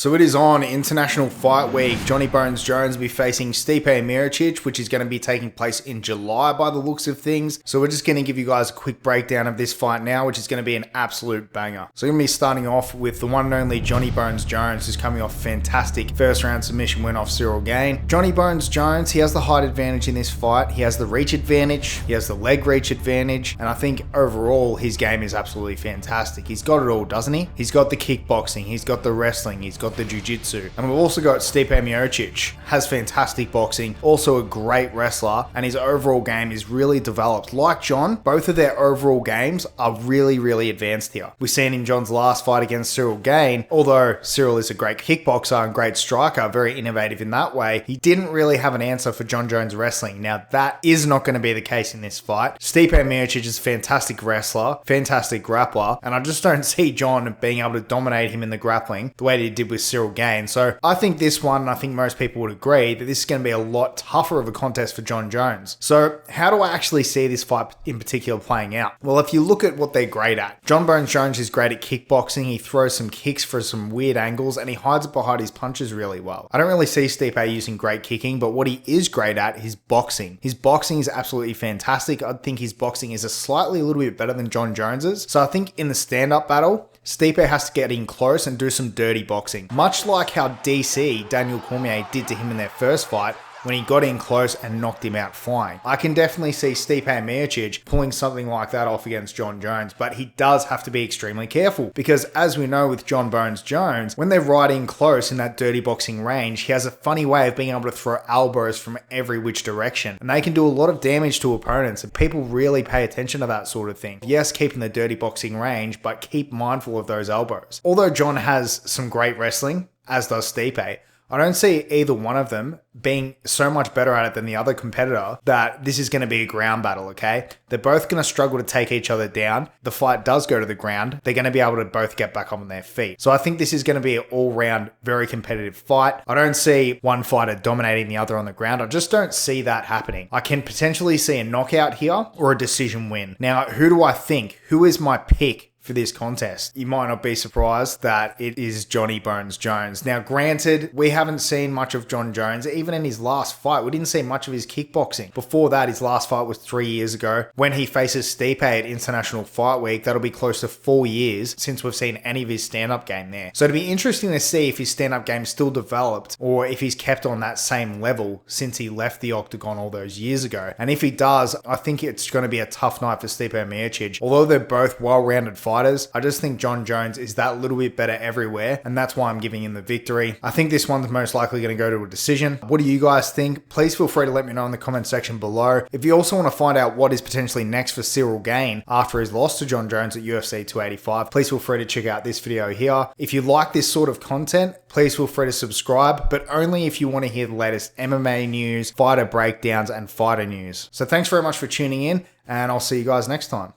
So it is on International Fight Week. Johnny Bones Jones will be facing Stipe Miocic, which is going to be taking place in July by the looks of things. So we're just going to give you guys a quick breakdown of this fight now, which is going to be an absolute banger. So we're going to be starting off with the one and only Johnny Bones Jones, who's coming off a fantastic first round submission win off Cyril Gane. Johnny Bones Jones, he has the height advantage in this fight. He has the reach advantage. He has the leg reach advantage. And I think overall, his game is absolutely fantastic. He's got it all, doesn't he? He's got the kickboxing. He's got the wrestling. He's got the jiu-jitsu. And we've also got Stipe Miocic, has fantastic boxing, also a great wrestler, and his overall game is really developed. Like John, both of their overall games are really advanced here. We've seen in John's last fight against Cyril Gane, although Cyril is a great kickboxer and great striker, very innovative in that way, he didn't really have an answer for Jon Jones wrestling. Now that is not going to be the case in this fight. Stipe Miocic is a fantastic wrestler, fantastic grappler, and I just don't see John being able to dominate him in the grappling the way that he did with Cyril Gane. So I think this one, and I think most people would agree, that this is going to be a lot tougher of a contest for Jon Jones. So how do I actually see this fight in particular playing out? Well, if you look at what they're great at, Jon Bones Jones is great at kickboxing. He throws some kicks for some weird angles and he hides it behind his punches really well. I don't really see Stipe using great kicking, but what he is great at is boxing. His boxing is absolutely fantastic. I think his boxing is a little bit better than Jon Jones's. So I think in the stand-up battle, Stipe has to get in close and do some dirty boxing. Much like how DC, Daniel Cormier, did to him in their first fight, when he got in close and knocked him out flying. I can definitely see Stipe Miocic pulling something like that off against Jon Jones, but he does have to be extremely careful because as we know with Jon Bones Jones, when they're right in close in that dirty boxing range, he has a funny way of being able to throw elbows from every which direction, and they can do a lot of damage to opponents, and people really pay attention to that sort of thing. Yes, keep in the dirty boxing range, but keep mindful of those elbows. Although Jon has some great wrestling, as does Stipe, I don't see either one of them being so much better at it than the other competitor that this is going to be a ground battle, okay? They're both going to struggle to take each other down. The fight does go to the ground. They're going to be able to both get back on their feet. So I think this is going to be an all-round, very competitive fight. I don't see one fighter dominating the other on the ground. I just don't see that happening. I can potentially see a knockout here or a decision win. Now, who do I think? Who is my pick for this contest? You might not be surprised that it is Johnny Bones Jones. Now, granted, we haven't seen much of Jon Jones. Even in his last fight, we didn't see much of his kickboxing. Before that, his last fight was 3 years ago when he faces Stipe at International Fight Week. That'll be close to 4 years since we've seen any of his stand-up game there. So it'll be interesting to see if his stand-up game is still developed or if he's kept on that same level since he left the octagon all those years ago. And if he does, I think it's going to be a tough night for Stipe Miocic. Although they're both well-rounded fighters, I just think Jon Jones is that little bit better everywhere, and that's why I'm giving him the victory. I think this one's most likely going to go to a decision. What do you guys think? Please feel free to let me know in the comment section below. If you also want to find out what is potentially next for Cyril Gane after his loss to Jon Jones at UFC 285, please feel free to check out this video here. If you like this sort of content, please feel free to subscribe, but only if you want to hear the latest MMA news, fighter breakdowns, and fighter news. So thanks very much for tuning in, and I'll see you guys next time.